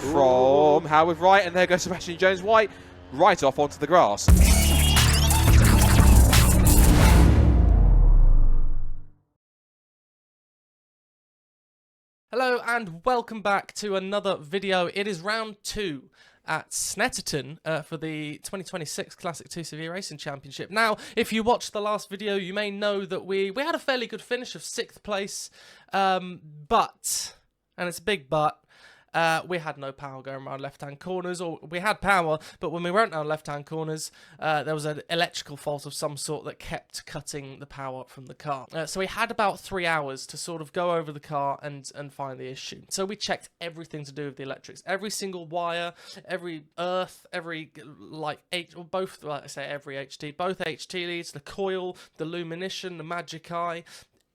from Howard Wright, and there goes Sebastian Jones-White right off onto the grass. Hello and welcome back to another video. It is round 2 at Snetterton for the 2026 Classic 2 Severe Racing Championship. Now, if you watched the last video, you may know that we had a fairly good finish of 6th place, but, and it's a big but, we had no power going around left-hand corners, or we had power, but when we weren't on left-hand corners, there was an electrical fault of some sort that kept cutting the power from the car. So we had about 3 hours to sort of go over the car and find the issue. So we checked everything to do with the electrics, every single wire, every earth, every both HT, both HT leads, the coil, the lumination, the magic eye.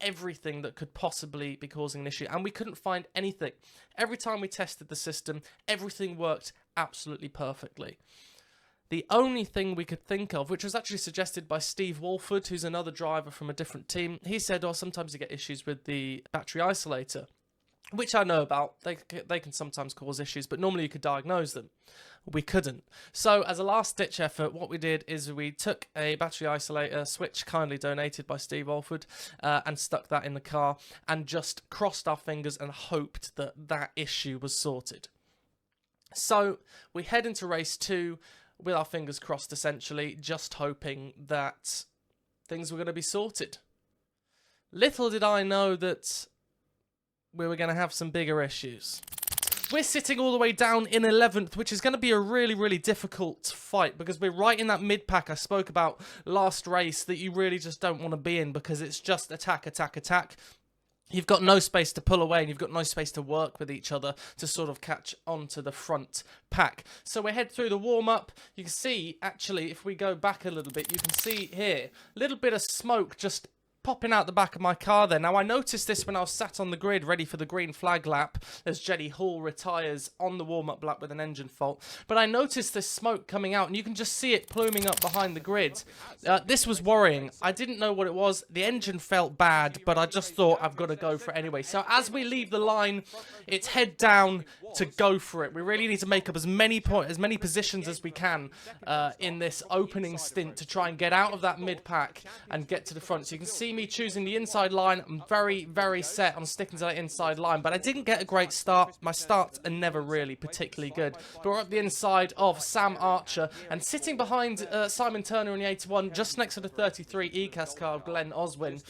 Everything that could possibly be causing an issue, and we couldn't find anything. Every time we tested the system, everything worked absolutely perfectly. The only thing we could think of, which was actually suggested by Steve Walford, who's another driver from a different team, he said, oh, sometimes you get issues with the battery isolator, which I know about. They can sometimes cause issues, but normally you could diagnose them. We couldn't. So as a last-ditch effort, what we did is we took a battery isolator switch kindly donated by Steve Alford and stuck that in the car and just crossed our fingers and hoped that that issue was sorted. So we head into race 2 with our fingers crossed, essentially, just hoping that things were going to be sorted. Little did I know that we were going to have some bigger issues. We're sitting all the way down in 11th, which is going to be a really, really difficult fight because we're right in that mid-pack I spoke about last race that you really just don't want to be in because it's just attack, attack, attack. You've got no space to pull away and you've got no space to work with each other to sort of catch onto the front pack. So we head through the warm-up. You can see, actually, if we go back a little bit, you can see here, a little bit of smoke just popping out the back of my car there. Now, I noticed this when I was sat on the grid ready for the green flag lap as Jenny Hall retires on the warm-up lap with an engine fault. But I noticed this smoke coming out, and you can just see it pluming up behind the grid. This was worrying. I didn't know what it was. The engine felt bad, but I just thought I've got to go for it anyway. So as we leave the line, it's head down to go for it. We really need to make up as many positions as we can in this opening stint to try and get out of that mid-pack and get to the front. So you can see me choosing the inside line. I'm very, very set on sticking to that inside line, but I didn't get a great start. My starts are never really particularly good. But we're at the inside of Sam Archer and sitting behind Simon Turner in the 81, just next to the 33 ECAS car of Glenn Oswin.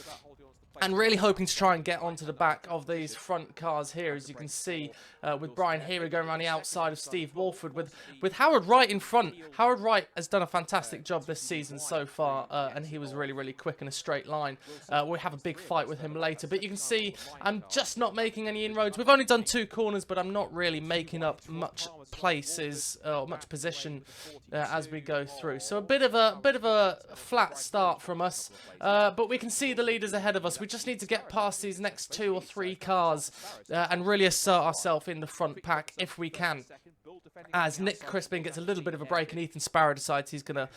And really hoping to try and get onto the back of these front cars here, as you can see, with Brian Healy going around the outside of Steve Walford, with Howard Wright in front. Howard Wright has done a fantastic job this season so far, and he was really, really quick in a straight line. We'll have a big fight with him later, but you can see I'm just not making any inroads. We've only done 2 corners, but I'm not really making up much places or much position as we go through. So a bit of a flat start from us, but we can see the leaders ahead of us. We just need to get past these next 2 or 3 cars and really assert ourselves in the front pack if we can. As Nick Crispin gets a little bit of a break and Ethan Sparrow decides he's going to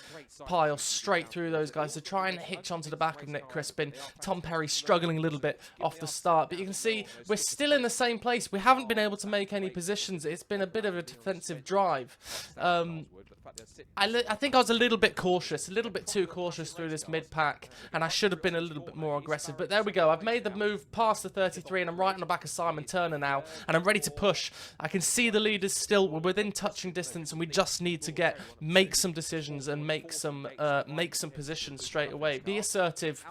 pile straight through those guys to try and hitch onto the back of Nick Crispin. Tom Perry struggling a little bit off the start. But you can see we're still in the same place. We haven't been able to make any positions. It's been a bit of a defensive drive. I think I was a little bit cautious, a little bit too cautious through this mid-pack, and I should have been a little bit more aggressive. But there we go. I've made the move past the 33, and I'm right on the back of Simon Turner now, and I'm ready to push. I can see the leaders still. We're within touching distance, and we just need to make some decisions and make some positions straight away. Be assertive.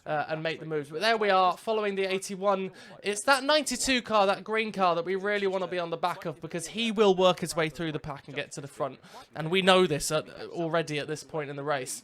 And make the moves. But there we are, following the 81. It's that 92 car, that green car, that we really want to be on the back of because he will work his way through the pack and get to the front. And we know this already at this point in the race.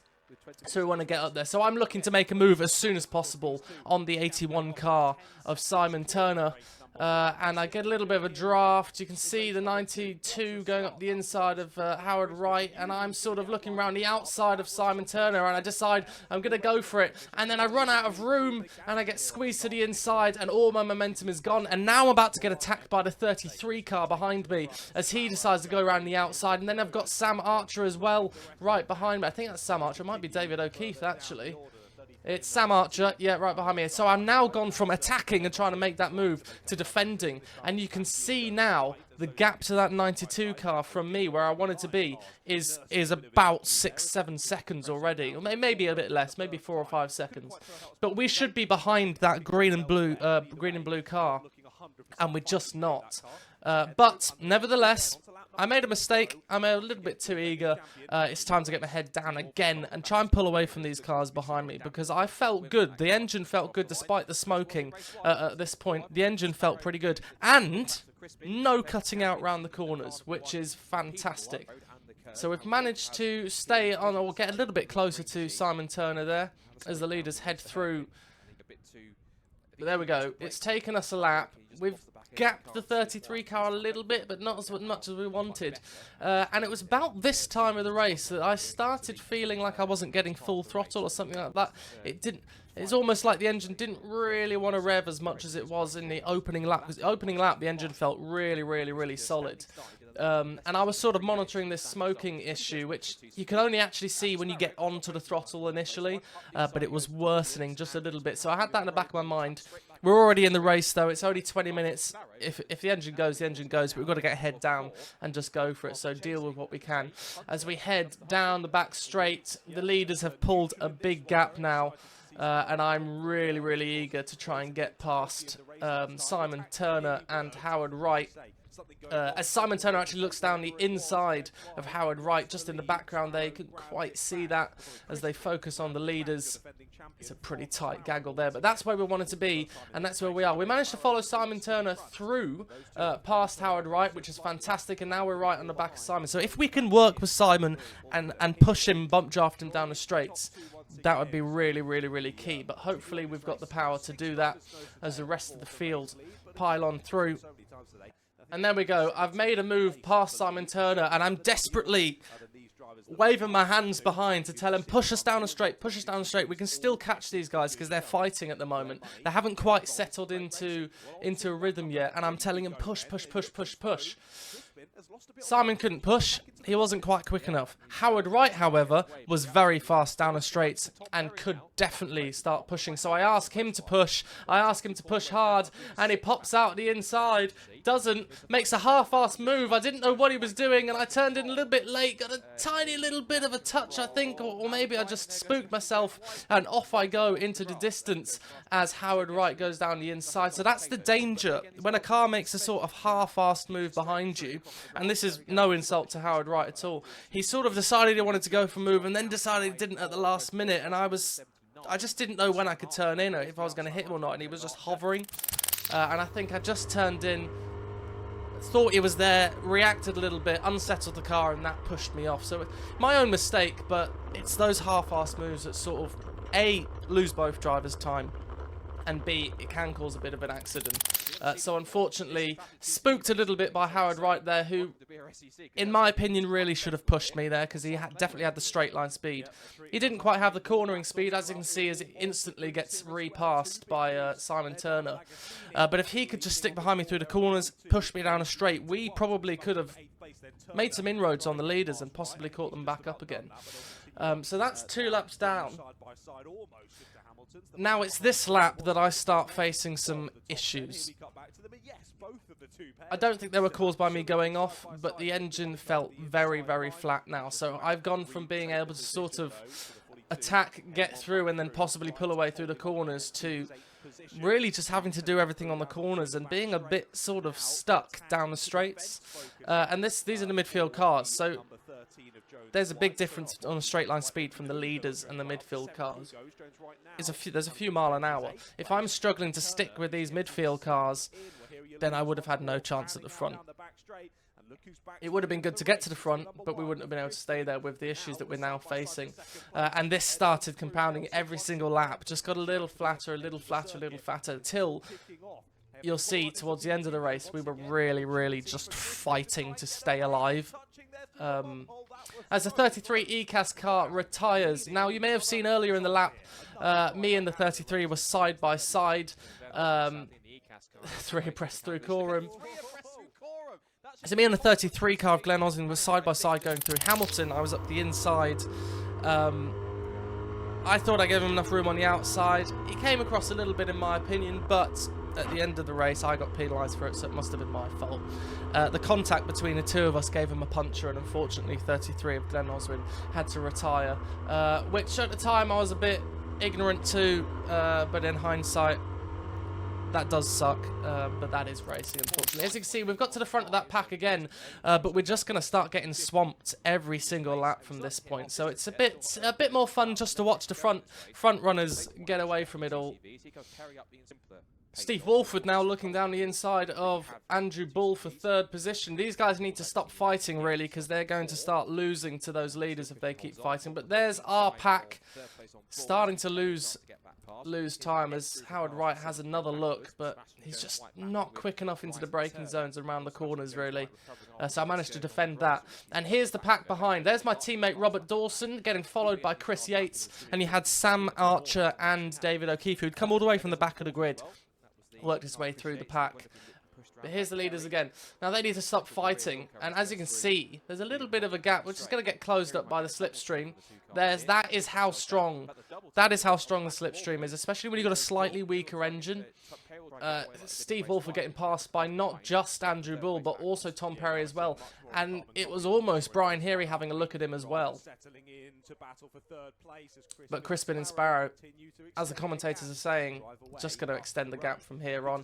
So we want to get up there. So I'm looking to make a move as soon as possible on the 81 car of Simon Turner. And I get a little bit of a draft. You can see the 92 going up the inside of Howard Wright, and I'm sort of looking around the outside of Simon Turner, and I decide I'm going to go for it. And then I run out of room, and I get squeezed to the inside, and all my momentum is gone. And now I'm about to get attacked by the 33 car behind me as he decides to go around the outside. And then I've got Sam Archer as well right behind me. I think that's Sam Archer. It might be David O'Keefe, actually. It's Sam Archer, yeah, right behind me. So I'm now gone from attacking and trying to make that move to defending. And you can see now the gap to that 92 car from me, where I wanted to be, is about 6-7 seconds already, or maybe a bit less, maybe 4 or 5 seconds. But we should be behind that green and blue car, and we're just not. But nevertheless, I made a mistake. I'm a little bit too eager. It's time to get my head down again and try and pull away from these cars behind me, because I felt good. The engine felt good despite the smoking at this point. The engine felt pretty good. And no cutting out round the corners, which is fantastic. So we've managed to stay on, or get a little bit closer to Simon Turner there as the leaders head through. But there we go. It's taken us a lap. We've gapped the 33 car a little bit, but not as much as we wanted. And it was about this time of the race that I started feeling like I wasn't getting full throttle or something like that. It's almost like the engine didn't really want to rev as much as it was in the opening lap, because the opening lap the engine felt really solid. And I was sort of monitoring this smoking issue, which you can only actually see when you get onto the throttle initially, but it was worsening just a little bit. So I had that in the back of my mind. We're already in the race, though. It's only 20 minutes. If the engine goes, the engine goes. But we've got to get head down and just go for it. So deal with what we can. As we head down the back straight, the leaders have pulled a big gap now. And I'm really eager to try and get past Simon Turner and Howard Wright. As Simon Turner actually looks down the inside of Howard Wright, just in the background there, you couldn't quite see that as they focus on the leaders. It's a pretty tight gaggle there, but that's where we wanted to be, and that's where we are. We managed to follow Simon Turner through past Howard Wright, which is fantastic, and now we're right on the back of Simon. So if we can work with Simon and push him, bump draft him down the straights, that would be really key. But hopefully we've got the power to do that as the rest of the field pile on through. And there we go. I've made a move past Simon Turner, and I'm desperately waving my hands behind to tell him, push us down a straight, push us down a straight. We can still catch these guys because they're fighting at the moment. They haven't quite settled into a rhythm yet, and I'm telling him, push. Simon couldn't push. He wasn't quite quick enough. Howard Wright, however, was very fast down the straights and could definitely start pushing. So I ask him to push. I ask him to push hard, and he pops out the inside. Doesn't. Makes a half-assed move. I didn't know what he was doing, and I turned in a little bit late. Got a tiny little bit of a touch, I think, or maybe I just spooked myself, and off I go into the distance as Howard Wright goes down the inside. So that's the danger when a car makes a sort of half-assed move behind you, and this is no insult to Howard Wright at all. He sort of decided he wanted to go for a move and then decided he didn't at the last minute, and I just didn't know when I could turn in or if I was going to hit him or not, and he was just hovering, and I think I just turned in, thought he was there, reacted a little bit, unsettled the car, and that pushed me off. So my own mistake, but it's those half-assed moves that sort of A, lose both drivers time, and B, it can cause a bit of an accident. So unfortunately, spooked a little bit by Howard Wright there, who, in my opinion, really should have pushed me there, because he definitely had the straight line speed. He didn't quite have the cornering speed, as you can see, as it instantly gets repassed by Simon Turner. But if he could just stick behind me through the corners, push me down a straight, we probably could have made some inroads on the leaders and possibly caught them back up again. So that's 2 laps down. Now it's this lap that I start facing some issues. I don't think they were caused by me going off, but the engine felt very flat now. So I've gone from being able to sort of attack, get through, and then possibly pull away through the corners to really just having to do everything on the corners and being a bit sort of stuck down the straights. And these are the midfield cars, so there's a big difference on the straight line speed from the leaders and the midfield cars. There's a few mile an hour. If I'm struggling to stick with these midfield cars, then I would have had no chance at the front. It would have been good to get to the front, but we wouldn't have been able to stay there with the issues that we're now facing. And this started compounding every single lap. Just got a little flatter, till you'll see towards the end of the race, we were really just fighting to stay alive. As the 33 ECAS car retires. Now, you may have seen earlier in the lap, me and the 33 were side by side. 3 abreast through Coram. So me and the 33 car of Glenn Osling were side by side going through Hamilton. I was up the inside. I thought I gave him enough room on the outside. He came across a little bit in my opinion, but at the end of the race. I got penalised for it, so it must have been my fault. The contact between the two of us gave him a puncture, and unfortunately 33 of Glenn Oswin had to retire, which at the time I was a bit ignorant to, but in hindsight, that does suck, but that is racing, unfortunately. As you can see, we've got to the front of that pack again, but we're just going to start getting swamped every single lap from this point. So it's a bit more fun just to watch the front runners get away from it all. Steve Walford now looking down the inside of Andrew Bull for third position. These guys need to stop fighting, really, because they're going to start losing to those leaders if they keep fighting. But there's our pack starting to lose time as Howard Wright has another look, but he's just not quick enough into the braking zones around the corners, really. So I managed to defend that. And here's the pack behind. There's my teammate Robert Dawson getting followed by Chris Yates, and you had Sam Archer and David O'Keefe, who'd come all the way from the back of the grid, worked his way through the pack. But here's the leaders again. Now they need to stop fighting, and as you can see, there's a little bit of a gap which is going to get closed up by the slipstream. That is how strong the slipstream is, especially when you've got a slightly weaker engine. Steve Walford getting passed by not just Andrew Bull, but also Tom Perry as well. And it was almost Brian Heary having a look at him as well. But Crispin and Sparrow, as the commentators are saying, just going to extend the gap from here on.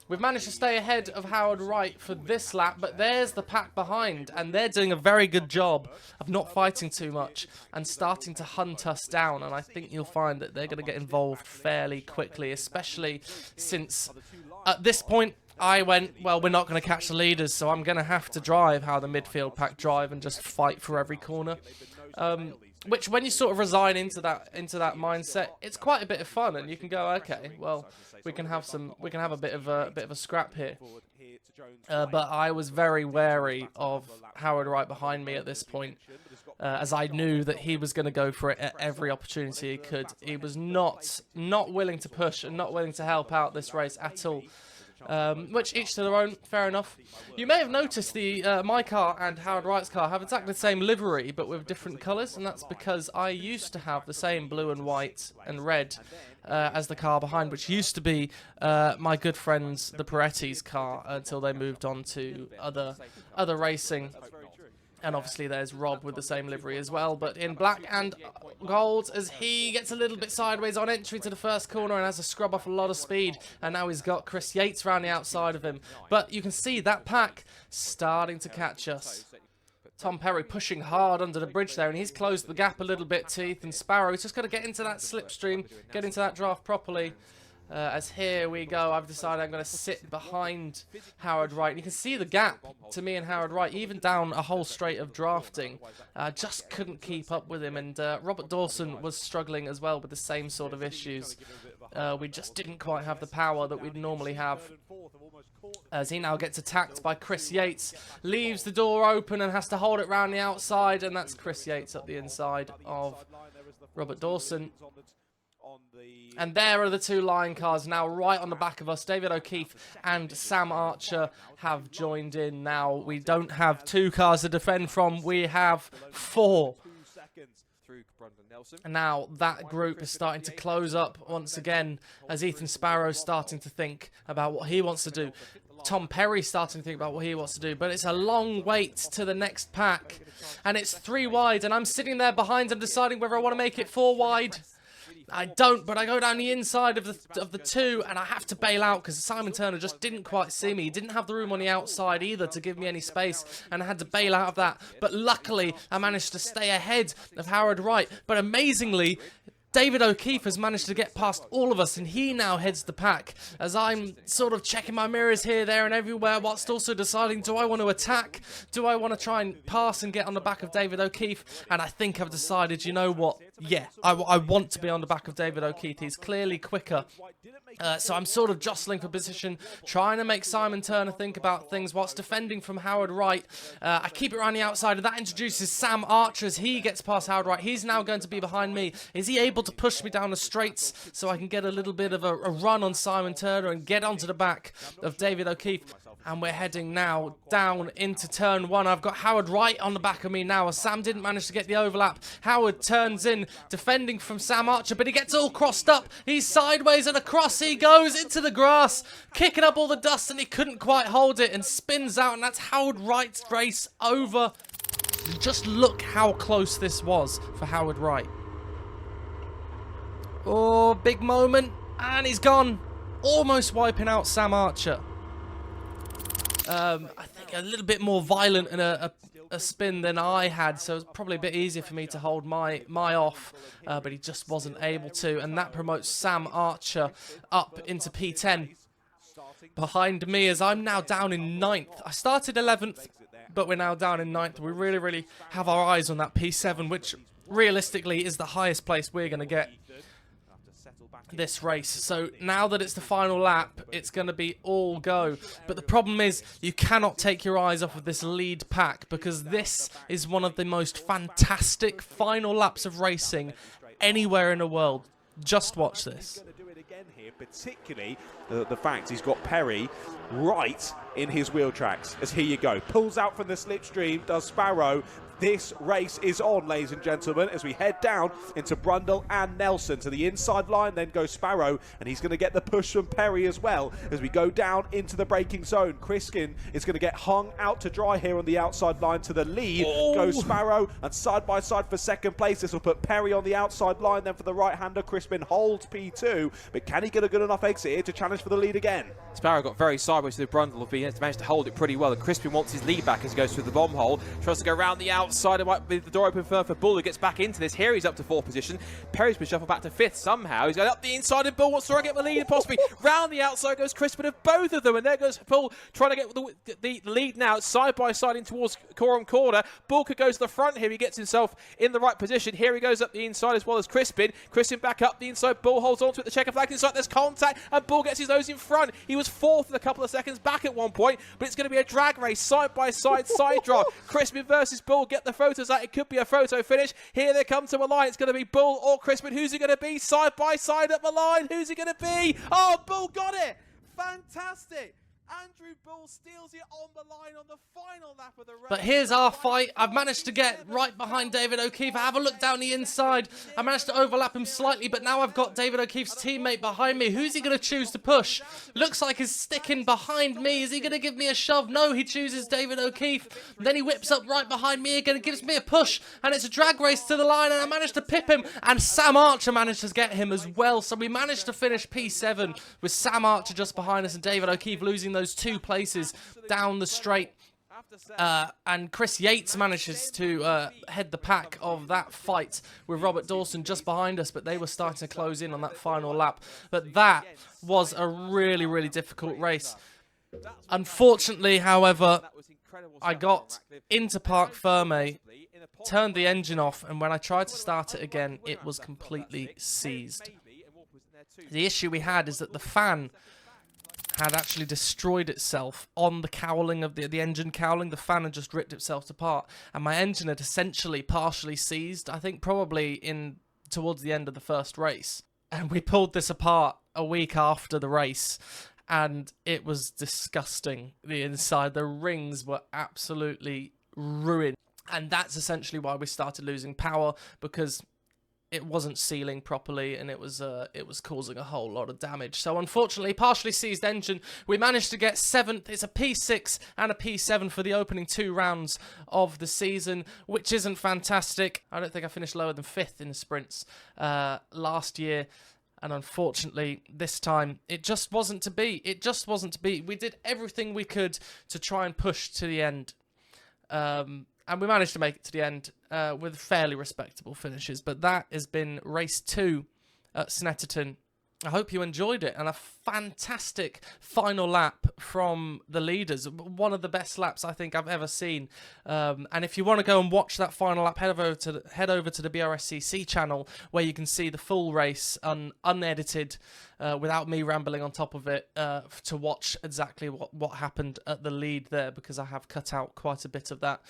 We've managed to stay ahead of Howard Wright for this lap, but there's the pack behind, and they're doing a very good job of not fighting too much and starting to hunt us down, and I think you'll find that they're going to get involved fairly quickly, especially since at this point I went, well, we're not going to catch the leaders, so I'm going to have to drive how the midfield pack drive and just fight for every corner. Which, when you sort of resign into that mindset, it's quite a bit of fun, and you can go, okay, well, we can have a bit of a scrap here. But I was very wary of Howard Wright behind me at this point, as I knew that he was going to go for it at every opportunity he could. He was not willing to push and not willing to help out this race at all. Which each to their own, fair enough. You may have noticed my car and Howard Wright's car have exactly the same livery, but with different colours, and that's because I used to have the same blue and white and red as the car behind, which used to be my good friends the Peretti's car until they moved on to other racing. And obviously there's Rob with the same livery as well, but in black and gold, as he gets a little bit sideways on entry to the first corner and has to scrub off a lot of speed. And now he's got Chris Yates around the outside of him. But you can see that pack starting to catch us. Tom Perry pushing hard under the bridge there, and he's closed the gap a little bit to Ethan Sparrow. He's just got to get into that slipstream, get into that draft properly. As here we go, I've decided I'm going to sit behind Howard Wright. And you can see the gap to me and Howard Wright, even down a whole straight of drafting. Just couldn't keep up with him, and Robert Dawson was struggling as well with the same sort of issues. We just didn't quite have the power that we'd normally have. As he now gets attacked by Chris Yates, leaves the door open and has to hold it round the outside, and that's Chris Yates up the inside of Robert Dawson. And there are the two line cars now right on the back of us. David O'Keefe and Sam Archer have joined in now. We don't have two cars to defend from, we have four. And now that group is starting to close up once again as Ethan Sparrow's starting to think about what he wants to do. Tom Perry's starting to think about what he wants to do, but it's a long wait to the next pack. And it's 3 wide, and I'm sitting there behind him deciding whether I want to make it 4 wide. I don't, but I go down the inside of the two, and I have to bail out because Simon Turner just didn't quite see me. He didn't have the room on the outside either to give me any space, and I had to bail out of that. But luckily, I managed to stay ahead of Howard Wright. But amazingly, David O'Keefe has managed to get past all of us, and he now heads the pack as I'm sort of checking my mirrors here, there, and everywhere, whilst also deciding, do I want to attack? Do I want to try and pass and get on the back of David O'Keefe? And I think I've decided, you know what? Yeah, I want to be on the back of David O'Keefe. He's clearly quicker. So I'm sort of jostling for position, trying to make Simon Turner think about things whilst defending from Howard Wright. I keep it around the outside, and that introduces Sam Archer as he gets past Howard Wright. He's now going to be behind me. Is he able to push me down the straights so I can get a little bit of a run on Simon Turner and get onto the back of David O'Keefe? And we're heading now down into turn 1. I've got Howard right on the back of me now as Sam didn't manage to get the overlap. Howard turns in, defending from Sam Archer, but he gets all crossed up. He's sideways and across he goes into the grass, kicking up all the dust, and he couldn't quite hold it and spins out, and that's Howard Wright's race over. Just look how close this was for Howard Wright. Oh, big moment, and he's gone. Almost wiping out Sam Archer. I think a little bit more violent in a spin than I had, so it's probably a bit easier for me to hold my off, but he just wasn't able to, and that promotes Sam Archer up into P10 behind me as I'm now down in 9th. I started 11th, but we're now down in 9th. We really have our eyes on that P7, which realistically is the highest place we're going to get this race. So now that it's the final lap, it's going to be all go. But the problem is you cannot take your eyes off of this lead pack, because this is one of the most fantastic final laps of racing anywhere in the world. Just watch this. Particularly the fact he's got Perry right in his wheel tracks. As here you go, pulls out from the slipstream, does Sparrow. This race is on, ladies and gentlemen, as we head down into Brundle and Nelson. To the inside line, then goes Sparrow, and he's going to get the push from Perry as well as we go down into the braking zone. Criskin is going to get hung out to dry here on the outside line. To the lead goes Sparrow, and side by side for second place. This will put Perry on the outside line. Then for the right-hander, Crispin holds P2, but can he get a good enough exit here to challenge for the lead again? Sparrow got very sideways to the Brundle, but managed to hold it pretty well, and Crispin wants his lead back as he goes through the bomb hole. Tries to go around the outside, it might be the door open for Bull, who gets back into this. Here he's up to 4th position. Perry's been shuffled back to 5th somehow. He's going up the inside, and Bull wants to get the lead, possibly. Round the outside goes Crispin of both of them, and there goes Bull trying to get the lead now, side by side in towards Coram Corner. Bull could go to the front here. He gets himself in the right position. Here he goes up the inside as well as Crispin. Crispin back up the inside. Bull holds on to it. The checker flag inside. There's contact, and Bull gets his nose in front. He was 4th in a couple of seconds back at one point, but it's going to be a drag race, side by side, side draw. Crispin versus Bull. Get the photos out. It could be a photo finish. Here they come to a line. It's going to be Bull or Crispin. Who's it going to be? Side by side at the line. Who's it going to be? Oh, Bull got it. Fantastic. Andrew Bull steals it on the line on the final lap of the race. But here's our fight. I've managed to get right behind David O'Keefe. I have a look down the inside. I managed to overlap him slightly, but now I've got David O'Keefe's teammate behind me. Who's he going to choose to push? Looks like he's sticking behind me. Is he going to give me a shove? No, he chooses David O'Keefe. Then he whips up right behind me again and gives me a push. And it's a drag race to the line, and I managed to pip him. And Sam Archer managed to get him as well. So we managed to finish P7 with Sam Archer just behind us and David O'Keefe losing those 2 places down the straight. And Chris Yates manages to head the pack of that fight with Robert Dawson just behind us, but they were starting to close in on that final lap. But that was a really difficult race. Unfortunately, however, I got into Parc Ferme, turned the engine off, and when I tried to start it again, it was completely seized. The issue we had is that the fan had actually destroyed itself on the cowling of the engine cowling. The fan had just ripped itself apart, and my engine had essentially partially seized, I think probably towards the end of the first race. And we pulled this apart a week after the race, and it was disgusting. The inside, the rings were absolutely ruined, and that's essentially why we started losing power, because it wasn't sealing properly, and it was causing a whole lot of damage. So unfortunately, partially seized engine. We managed to get 7th. It's a P6 and a P7 for the opening 2 rounds of the season, which isn't fantastic. I don't think I finished lower than 5th in the sprints last year. And unfortunately, this time, it just wasn't to be. It just wasn't to be. We did everything we could to try and push to the end. And we managed to make it to the end with fairly respectable finishes. But that has been race 2 at Snetterton. I hope you enjoyed it, and a fantastic final lap from the leaders. One of the best laps I think I've ever seen. And if you want to go and watch that final lap, head over to the BRSCC channel, where you can see the full race unedited, without me rambling on top of it, to watch exactly what happened at the lead there, because I have cut out quite a bit of that,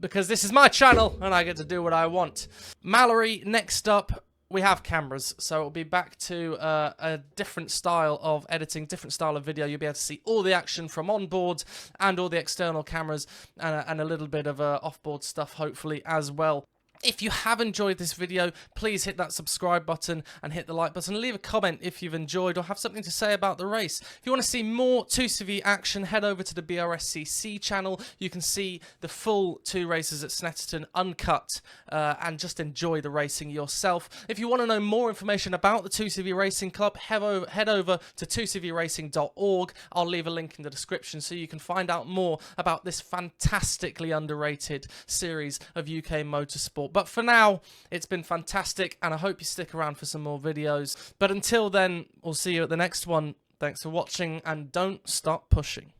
because this is my channel and I get to do what I want. Mallory next up. we have cameras, so it'll be back to a different style of editing, different style of video. You'll be able to see all the action from onboard and all the external cameras and a little bit of offboard stuff, hopefully, as well. If you have enjoyed this video, please hit that subscribe button and hit the like button. Leave a comment if you've enjoyed or have something to say about the race. If you want to see more 2CV action, head over to the BRSCC channel. You can see the full 2 races at Snetterton uncut and just enjoy the racing yourself. If you want to know more information about the 2CV Racing Club, head over to 2cvracing.org. I'll leave a link in the description so you can find out more about this fantastically underrated series of UK motorsport. But for now, it's been fantastic, and I hope you stick around for some more videos. But until then, we'll see you at the next one. Thanks for watching, and don't stop pushing.